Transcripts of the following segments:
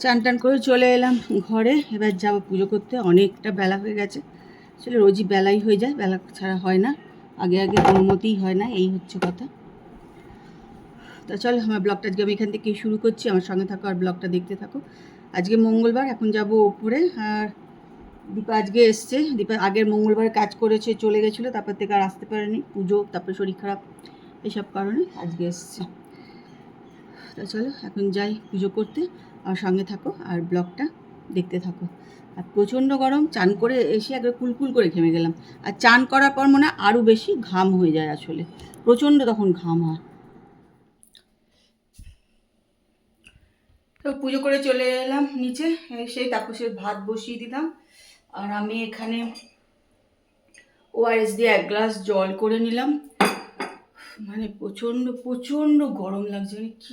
চান টান করে চলে এলাম ঘরে। এবার যাব পুজো করতে, অনেকটা বেলা হয়ে গেছে। আসলে রোজই বেলাই হয়ে যায়, বেলা ছাড়া হয় না, আগে আগে কোনো মতেই হয় না, এই হচ্ছে কথা। তা চলো আমার ব্লগটা আজকে আমি এখান থেকেই শুরু করছি, আমার সঙ্গে থাকো আর ব্লগটা দেখতে থাকো। আজকে মঙ্গলবার, এখন যাব ওপরে। আর দীপা আজকে এসছে, দীপা আগের মঙ্গলবার কাজ করেছে, চলে গেছিলো, তারপর থেকে আর আসতে পারেনি, পুজো তারপরে শরীর খারাপ এইসব কারণে আজকে এসছে। তা চলো এখন যাই পুজো করতে, আমার সঙ্গে থাকো আর ব্লগটা দেখতে থাকো। আর প্রচণ্ড গরম, চান করে এসে একবার কুলকুল করে ঘেমে গেলাম। আর চান করার পর মনে হয় আরও বেশি ঘাম হয়ে যায়, আসলে প্রচণ্ড তখন ঘাম হয়। তো পুজো করে চলে এলাম নিচে, সেই তাপসের ভাত বসিয়ে দিলাম। আর আমি এখানে ওআরএস দিয়ে 1 গ্লাস জল করে নিলাম। মানে প্রচণ্ড প্রচণ্ড গরম লাগছে, মানে কী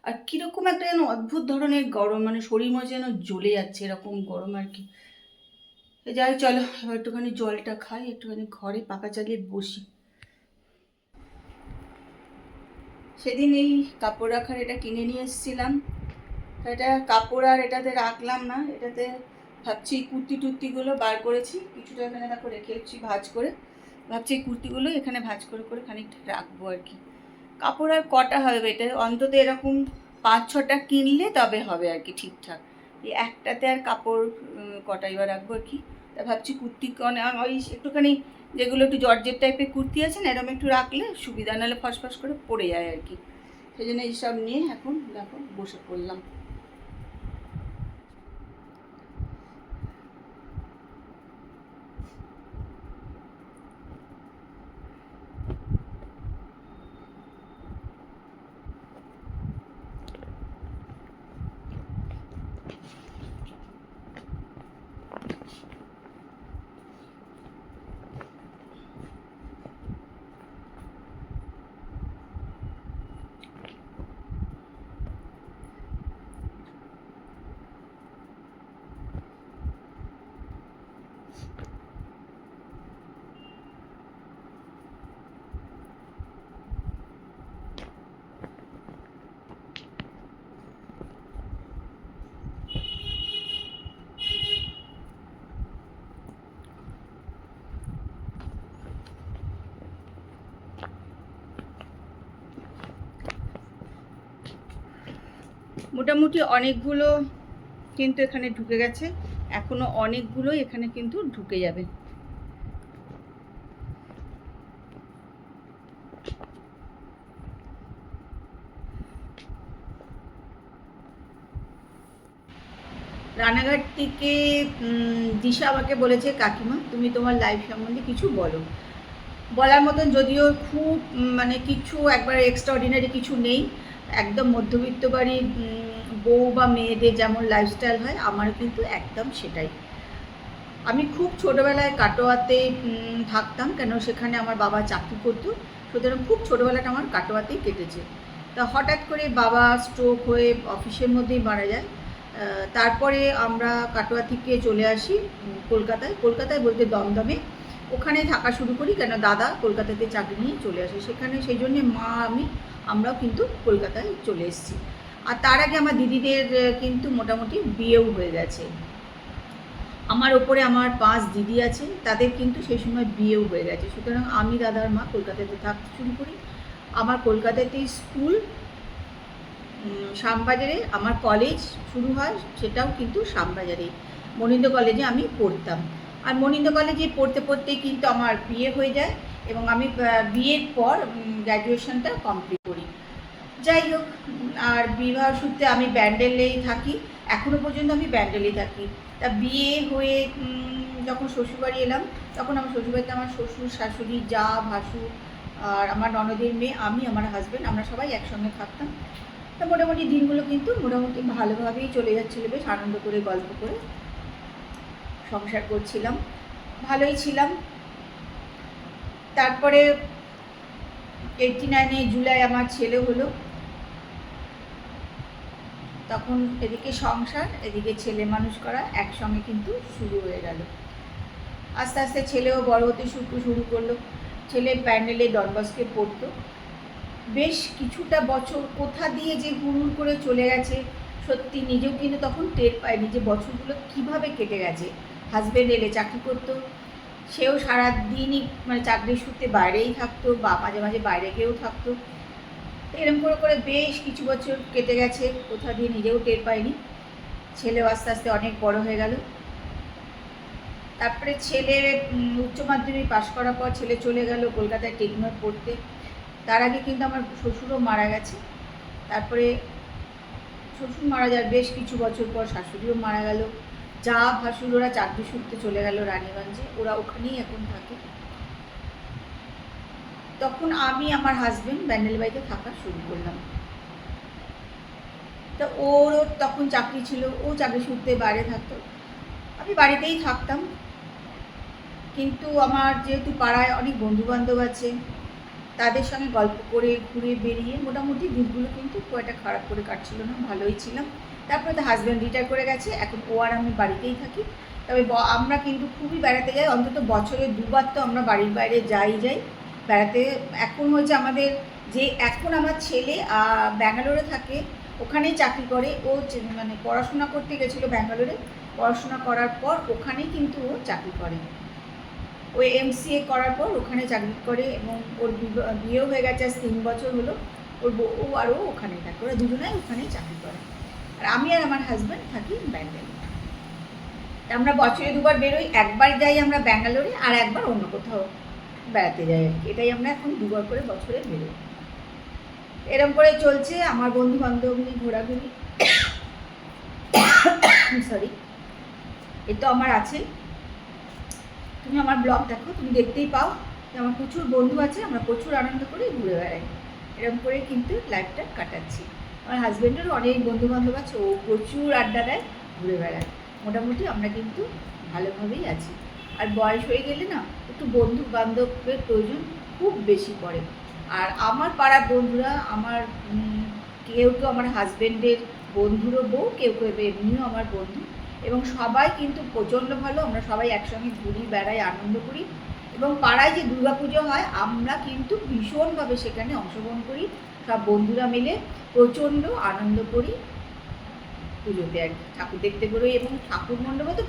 আর কীরকম একটা যেন অদ্ভুত ধরনের গরম, মানে শরীর মধ্যে যেন জ্বলে যাচ্ছে, এরকম গরম আর কি। যাই চলো এবার একটুখানি জলটা খাই, একটুখানি ঘরে পাকা চালিয়ে বসি। সেদিন এই কাপড় রাখার এটা কিনে নিয়ে এসেছিলাম, এটা কাপড় আর এটাতে রাখলাম না, এটাতে ভাবছি কুর্তি টুর্তিগুলো বার করেছি, কিছুটা এখানে দেখো রেখেছি ভাঁজ করে। ভাবছি এই কুর্তিগুলো এখানে ভাঁজ করে করে খানিকটা রাখবো আর কি। কাপড় আর কটা হবে, এটা অন্তত এরকম 5-6টা কিনলে তবে হবে আর কি ঠিকঠাক। এই একটাতে আর কাপড় কটাই বা রাখবো আর কি। তা ভাবছি কুর্তি ওই একটুখানি যেগুলো একটু জর্জেট টাইপের কুর্তি আছে না, এরকম একটু রাখলে সুবিধা, নাহলে ফসফস করে পড়ে যায় আর কি। সেই জন্য এইসব নিয়ে এখন দেখো বসে পড়লাম। মোটামুটি অনেকগুলো কিন্তু এখানে ঢুকে গেছে, এখনো অনেকগুলোই এখানে কিন্তু ঢুকে যাবে। রানাঘাট থেকে দিশা আমাকে বলেছে, কাকিমা তুমি তোমার লাইফ সম্বন্ধে কিছু বলো। বলার মতন যদিও খুব মানে কিছু একবারে এক্সট্রাঅর্ডিনারি কিছু নেই, একদম মধ্যবিত্ত বাড়ির বউ বা মেয়েদের যেমন লাইফস্টাইল হয়, আমারও কিন্তু একদম সেটাই। আমি খুব ছোটোবেলায় কাটোয়াতে থাকতাম, কেন সেখানে আমার বাবা চাকরি করতো, সুতরাং খুব ছোটোবেলাটা আমার কাটোয়াতেই কেটেছে। তা হঠাৎ করে বাবা স্ট্রোক হয়ে অফিসের মধ্যেই মারা যায়। তারপরে আমরা কাটোয়া থেকে চলে আসি কলকাতায়, কলকাতায় বলতে দমদমে, ওখানে থাকা শুরু করি, কেন দাদা কলকাতাতে চাকরি নিয়ে চলে আসে সেখানে, সেই জন্যে মা আমরাও কিন্তু কলকাতায় চলে এসেছি। আর তার আগে আমার দিদিদের কিন্তু মোটামুটি বিয়েও হয়ে গেছে। আমার ওপরে আমার 5 দিদি আছে, তাদের কিন্তু সেই সময় বিয়েও হয়ে গেছে, সুতরাং আমি দাদার মা কলকাতাতে থাকতে শুরু করি। আমার কলকাতাতেই স্কুল, শ্যামবাজারে আমার কলেজ শুরু হয়, সেটাও কিন্তু শ্যামবাজারেই মনিন্দ কলেজে আমি পড়তাম। আর মনিন্দ কলেজে পড়তে পড়তেই কিন্তু আমার বিয়ে হয়ে যায়, এবং আমি বিয়ের পর গ্র্যাজুয়েশনটা কমপ্লিট করি। যাই হোক, আর বিবাহ সূত্রে আমি ব্যান্ডেলেই থাকি, এখনও পর্যন্ত আমি ব্যান্ডেলেই থাকি। তা বিয়ে হয়ে যখন শ্বশুরবাড়ি এলাম, তখন আমার শ্বশুরবাড়িতে আমার শ্বশুর শাশুড়ি যা ভাসুর আর আমার ননদের মেয়ে, আমি আমার হাজব্যান্ড, আমরা সবাই একসঙ্গে থাকতাম। তা মোটামুটি দিনগুলো কিন্তু মোটামুটি ভালোভাবেই চলে যাচ্ছিলো, বেশ আনন্দ করে গল্প করে সংসার করছিলাম, ভালোই ছিলাম। তারপরে 89 জুলাই আমার ছেলে হলো, তখন এদিকে সংসার এদিকে ছেলে মানুষ করা একসঙ্গে কিন্তু শুরু হয়ে গেল। আস্তে আস্তে ছেলেও বড় হতে শুরু করলো। ছেলে প্যান্ডেলে ডনবস্কে পড়তো, বেশ কিছুটা বছর কোথা দিয়ে যে হুড় করে চলে গেছে সত্যি নিজেও কিন্তু তখন টের পাইনি যে বছরগুলো কীভাবে কেটে গেছে। হাজব্যান্ড এলে চাকরি করতো, সেও সারাদিনই মানে চাকরির সূত্রে বাইরেই থাকতো বা মাঝে মাঝে বাইরে গিয়েও থাকতো। এরকম করে করে বেশ কিছু বছর কেটে গেছে, কোথা দিয়ে নিজেও টের পাইনি। ছেলেও আস্তে আস্তে অনেক বড় হয়ে গেল। তারপরে ছেলে উচ্চ মাধ্যমিক পাশ করার পর ছেলে চলে গেল কলকাতায় টেকনোয় পড়তে। তার আগে কিন্তু আমার শ্বশুরও মারা গেছে। তারপরে শ্বশুর মারা যাওয়ার বেশ কিছু বছর পর শাশুড়িও মারা গেল। যা ভাসুর ওরা চাকরি সূত্রে চলে গেল রানীগঞ্জে, ওরা ওখানেই এখন থাকে। তখন আমি আমার হাজব্যান্ড ব্যান্ডেল বাড়িতে থাকা শুরু করলাম। তো ওরও তখন চাকরি ছিল, ও চাকরি সূত্রে বাইরে থাকতো, আমি বাড়িতেই থাকতাম। কিন্তু আমার যেহেতু পাড়ায় অনেক বন্ধুবান্ধব আছে, তাদের সঙ্গে গল্প করে ঘুরে বেরিয়ে মোটামুটি দিনগুলো কিন্তু খুব একটা খারাপ করে কাটছিল না, ভালোই ছিলাম। তারপরে তো হাজব্যান্ড রিটায়ার করে গেছে, এখন ও আর আমি বাড়িতেই থাকি। তবে আমরা কিন্তু খুবই বেড়াতে যাই, অন্তত বছরে দুবার তো আমরা বাড়ির বাইরে যাই বেড়াতে। এখন হয়েছে আমাদের যে এখন আমার ছেলে ব্যাঙ্গালোরে থাকে, ওখানেই চাকরি করে। ও মানে পড়াশোনা করতে গেছিলো ব্যাঙ্গালোরে, পড়াশোনা করার পর ওখানেই কিন্তু ও চাকরি করে। ও MCA করার পর ওখানে চাকরি করে এবং ওর বিয়েও হয়ে গেছে, আজ 3 বছর হলো। ওর বউ আরও ওখানেই থাকে, ওরা দুজনাই ওখানেই চাকরি করে। আর আমি আর আমার হাজব্যান্ড থাকি ব্যাঙ্গালোরে। আমরা বছরে দুবার বেরোই, একবার যাই আমরা ব্যাঙ্গালোরে আর একবার অন্য কোথাও বেড়াতে যাই আর কি। এটাই আমরা এখন দুবার করে বছরে বেরোই। এরকম করে চলছে আমার বন্ধু বান্ধব নিয়ে ঘোরাঘুরি। সরি, এ তো আমার আছে। তুমি আমার ব্লগ দেখো, তুমি দেখতেই পাও যে আমার প্রচুর বন্ধু আছে, আমরা প্রচুর আনন্দ করে ঘুরে বেড়াই। এরকম করে কিন্তু লাইফটা কাটাচ্ছি। আমার হাজব্যান্ডেরও অনেক বন্ধু বান্ধব আছে, ও প্রচুর আড্ডা দেয়, ঘুরে বেড়ায়। মোটামুটি আমরা কিন্তু ভালোভাবেই আছি। আর বয়স হয়ে গেলে না একটু বন্ধু বান্ধবের প্রয়োজন খুব বেশি পড়ে। আর আমার পাড়ার বন্ধুরা আমার কেউ তো আমার হাজব্যান্ডের বন্ধুরও বউ, কেউ কেউ এমনিও আমার বন্ধু, এবং সবাই কিন্তু প্রচণ্ড ভালো। আমরা সবাই একসঙ্গে ঘুরি বেড়াই, আনন্দ করি। এবং পাড়ায় যে দুর্গাপুজো হয় আমরা কিন্তু ভীষণভাবে সেখানে অংশগ্রহণ করি, সব বন্ধুরা মিলে প্রচণ্ড আনন্দ করি পুজোতে আর কি। ঠাকুর দেখতে বেরোই এবং ঠাকুর মণ্ডপে তো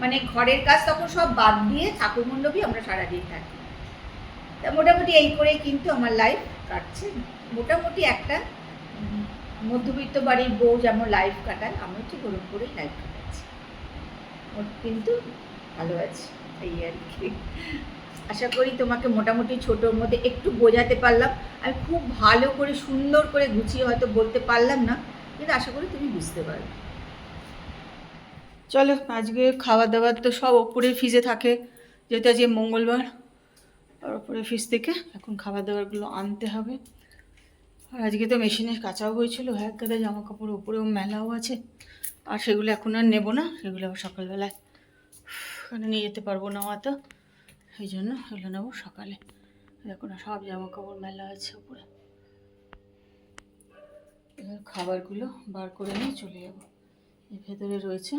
মানে ঘরের কাজ তখন সব বাদ দিয়ে ঠাকুর মণ্ডপেই আমরা সারাদিন থাকি। তা মোটামুটি এই করেই কিন্তু আমার লাইফ কাটছে। মোটামুটি একটা মধ্যবিত্ত বাড়ির বউ যেমন লাইফ কাটায়, আমিও ঠিক ওরকম করেই লাইফ কাটাচ্ছি। কিন্তু ভালো আছে এই আর কি। আশা করি তোমাকে মোটামুটি ছোটোর মধ্যে একটু বোঝাতে পারলাম। আমি খুব ভালো করে সুন্দর করে গুছিয়ে হয়তো বলতে পারলাম না, কিন্তু আশা করি তুমি বুঝতে পারবে। চলো, আজকে খাবার দাবার তো সব ওপরে ফ্রিজে থাকে, যেহেতু আজকে মঙ্গলবার। আর ওপরে ফ্রিজ থেকে এখন খাবার দাবারগুলো আনতে হবে। আর আজকে তো মেশিনে কাচাও হয়েছিল, এক গাদা জামা কাপড় ওপরেও মেলাও আছে। আর সেগুলো এখন আর নেবো না, সেগুলো আবার সকালবেলায় ওখানে নিয়ে যেতে পারবো না অত, সেই জন্য এগুলো নেবো সকালে। দেখো না সব জামা কাপড় মেলা আছে উপরে। এবার খাবারগুলো বার করে নিয়ে চলে যাবো। এর ভেতরে রয়েছে